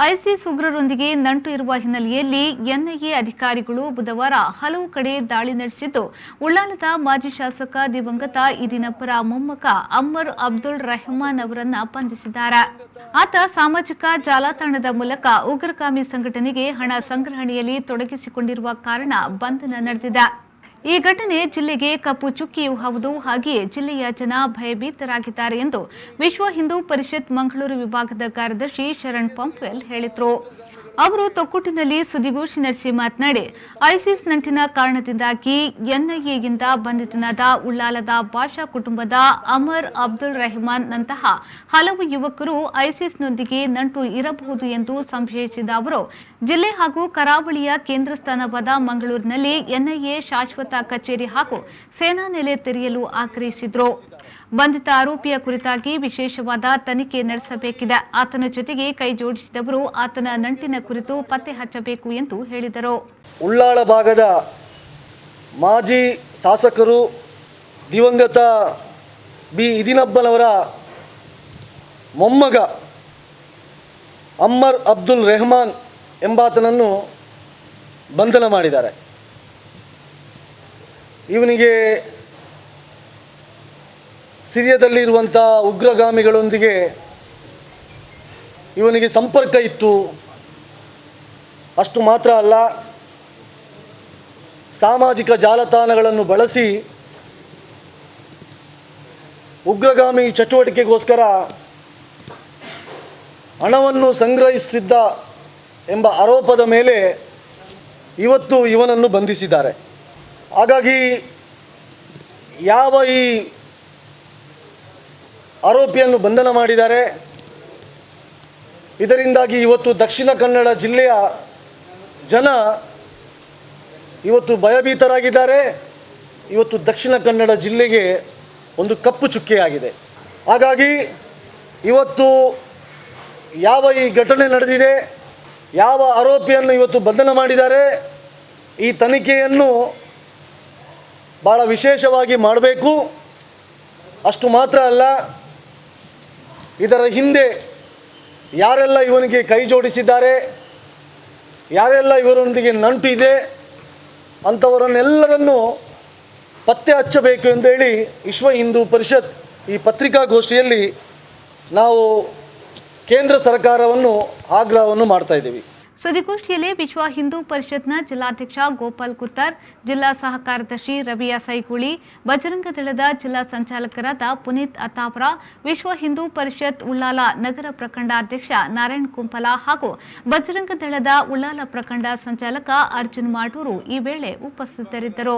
ISIS ಉಗ್ರರೊಂದಿಗೆ ನಂಟು ಇರುವ ಹಿನ್ನೆಲೆಯಲ್ಲಿ ಎನ್ಐಎ ಅಧಿಕಾರಿಗಳು ಬುಧವಾರ ಹಲವು ಕಡೆ ದಾಳಿ ನಡೆಸಿದ್ದು, ಉಳ್ಳಾಲದ ಮಾಜಿ ಶಾಸಕ ದಿವಂಗತ ಈದಿನಪ್ಪರ ಮೊಮ್ಮಗ ಅಮ್ಮರ್ ಅಬ್ದುಲ್ ರೆಹಮಾನ್ ಅವರನ್ನ ಬಂಧಿಸಿದ್ದಾರೆ. ಆತ ಸಾಮಾಜಿಕ ಜಾಲತಾಣದ ಮೂಲಕ ಉಗ್ರಗಾಮಿ ಸಂಘಟನೆಗೆ ಹಣ ಸಂಗ್ರಹಣೆಯಲ್ಲಿ ತೊಡಗಿಸಿಕೊಂಡಿರುವ ಕಾರಣ ಬಂಧನ ನಡೆದಿದೆ. ಈ ಘಟನೆ ಜಿಲ್ಲೆಗೆ ಕಪ್ಪು ಚುಕ್ಕಿಯೂ ಹೌದು. ಹಾಗೆಯೇ ಜಿಲ್ಲೆಯ ಜನ ಭಯಭೀತರಾಗಿದ್ದಾರೆ ಎಂದು ವಿಶ್ವ ಹಿಂದೂ ಪರಿಷತ್ ಮಂಗಳೂರು ವಿಭಾಗದ ಕಾರ್ಯದರ್ಶಿ ಶರಣ್ ಪಂಪ್ವೆಲ್ ಹೇಳಿದರು. ಅವರು ತೊಕ್ಕೊಟ್ಟಿನಲ್ಲಿ ಸುದ್ದಿಗೋಷ್ಠಿ ನಡೆಸಿ ಮಾತನಾಡಿ, ಐಸಿಸ್ ನಂಟಿನ ಕಾರಣದಿಂದಾಗಿ ಎನ್ಐಎಯಿಂದ ಬಂಧಿತನಾದ ಉಳ್ಳಾಲದ ಬಾಷಾ ಕುಟುಂಬದ ಅಮರ್ ಅಬ್ದುಲ್ ರೆಹಮಾನ್ ನಂತಹ ಹಲವು ಯುವಕರು ಐಸಿಸ್ನೊಂದಿಗೆ ನಂಟು ಇರಬಹುದು ಎಂದು ಸಂಶಯಿಸಿದ ಅವರು, ಜಿಲ್ಲೆ ಹಾಗೂ ಕರಾವಳಿಯ ಕೇಂದ್ರ ಸ್ಥಾನವಾದ ಮಂಗಳೂರಿನಲ್ಲಿ ಎನ್ಐಎ ಶಾಶ್ವತ ಕಚೇರಿ ಹಾಗೂ ಸೇನಾ ನೆಲೆ ತೆರೆಯಲು ಆಗ್ರಹಿಸಿದರು. ಬಂಧಿತ ಆರೋಪಿಯ ಕುರಿತಾಗಿ ವಿಶೇಷವಾದ ತನಿಖೆ ನಡೆಸಬೇಕಿದೆ. ಆತನ ಜೊತೆಗೆ ಕೈ ಜೋಡಿಸಿದವರು ಆತನ ನಂಟಿನ ಕುರಿತು ಪತ್ತೆ ಹಚ್ಚಬೇಕು ಎಂದು ಹೇಳಿದರು. ಉಳ್ಳಾಳ ಭಾಗದ ಮಾಜಿ ಶಾಸಕರು ದಿವಂಗತ ಬಿ ಈದಿನಪ್ಪನವರ ಮೊಮ್ಮಗ ಅಮ್ಮರ್ ಅಬ್ದುಲ್ ರೆಹಮಾನ್ ಎಂಬಾತನನ್ನು ಬಂಧನ ಮಾಡಿದ್ದಾರೆ. ಇವನಿಗೆ ಸಿರಿಯಾದಲ್ಲಿರುವಂಥ ಉಗ್ರಗಾಮಿಗಳೊಂದಿಗೆ ಇವನಿಗೆ ಸಂಪರ್ಕ ಇತ್ತು. ಅಷ್ಟು ಮಾತ್ರ ಅಲ್ಲ, ಸಾಮಾಜಿಕ ಜಾಲತಾಣಗಳನ್ನು ಬಳಸಿ ಉಗ್ರಗಾಮಿ ಚಟುವಟಿಕೆಗೋಸ್ಕರ ಹಣವನ್ನು ಸಂಗ್ರಹಿಸುತ್ತಿದ್ದ ಎಂಬ ಆರೋಪದ ಮೇಲೆ ಇವತ್ತು ಇವನನ್ನು ಬಂಧಿಸಿದ್ದಾರೆ. ಹಾಗಾಗಿ ಯಾವ ಈ ಆರೋಪಿಯನ್ನು ಬಂಧನ ಮಾಡಿದ್ದಾರೆ, ಇದರಿಂದಾಗಿ ಇವತ್ತು ದಕ್ಷಿಣ ಕನ್ನಡ ಜಿಲ್ಲೆಯ ಜನ ಇವತ್ತು ಭಯಭೀತರಾಗಿದ್ದಾರೆ. ಇವತ್ತು ದಕ್ಷಿಣ ಕನ್ನಡ ಜಿಲ್ಲೆಗೆ ಒಂದು ಕಪ್ಪು ಚುಕ್ಕೆಯಾಗಿದೆ. ಹಾಗಾಗಿ ಇವತ್ತು ಯಾವ ಈ ಘಟನೆ ನಡೆದಿದೆ, ಯಾವ ಆರೋಪಿಯನ್ನು ಇವತ್ತು ಬಂಧನ ಮಾಡಿದ್ದಾರೆ, ಈ ತನಿಖೆಯನ್ನು ಭಾಳ ವಿಶೇಷವಾಗಿ ಮಾಡಬೇಕು. ಅಷ್ಟು ಮಾತ್ರ ಅಲ್ಲ, ಇದರ ಹಿಂದೆ ಯಾರೆಲ್ಲ ಇವನಿಗೆ ಕೈ ಜೋಡಿಸಿದ್ದಾರೆ, ಯಾರೆಲ್ಲ ಇವರೊಂದಿಗೆ ನಂಟು ಇದೆ ಅಂಥವರನ್ನೆಲ್ಲರನ್ನು ಪತ್ತೆ ಹಚ್ಚಬೇಕು ಎಂದೇಳಿ ವಿಶ್ವ ಹಿಂದೂ ಪರಿಷತ್ ಈ ಪತ್ರಿಕಾಗೋಷ್ಠಿಯಲ್ಲಿ ನಾವು ಕೇಂದ್ರ ಸರ್ಕಾರವನ್ನು ಆಗ್ರಹವನ್ನು ಮಾಡ್ತಾಯಿದ್ದೀವಿ. ಸುದ್ದಿಗೋಷ್ಠಿಯಲ್ಲಿ ವಿಶ್ವ ಹಿಂದೂ ಪರಿಷತ್ನ ಜಿಲ್ಲಾಧ್ಯಕ್ಷ ಗೋಪಾಲ್ ಕುತ್ತರ್, ಜಿಲ್ಲಾ ಸಹ ಕಾರ್ಯದರ್ಶಿ ರವಿಯಾ ಸೈಗುಳಿ, ಬಜರಂಗ ದಳದ ಜಿಲ್ಲಾ ಸಂಚಾಲಕರಾದ ಪುನೀತ್ ಅತ್ತಾಪುರ, ವಿಶ್ವ ಹಿಂದೂ ಪರಿಷತ್ ಉಳ್ಳಾಲ ನಗರ ಪ್ರಖಂಡ ಅಧ್ಯಕ್ಷ ನಾರಾಯಣ್ ಕುಂಪಲ ಹಾಗೂ ಬಜರಂಗ ದಳದ ಉಳ್ಳಾಲ ಪ್ರಖಂಡ ಸಂಚಾಲಕ ಅರ್ಜುನ್ ಮಾಡೂರು ಈ ವೇಳೆ ಉಪಸ್ಥಿತರಿದ್ದರು.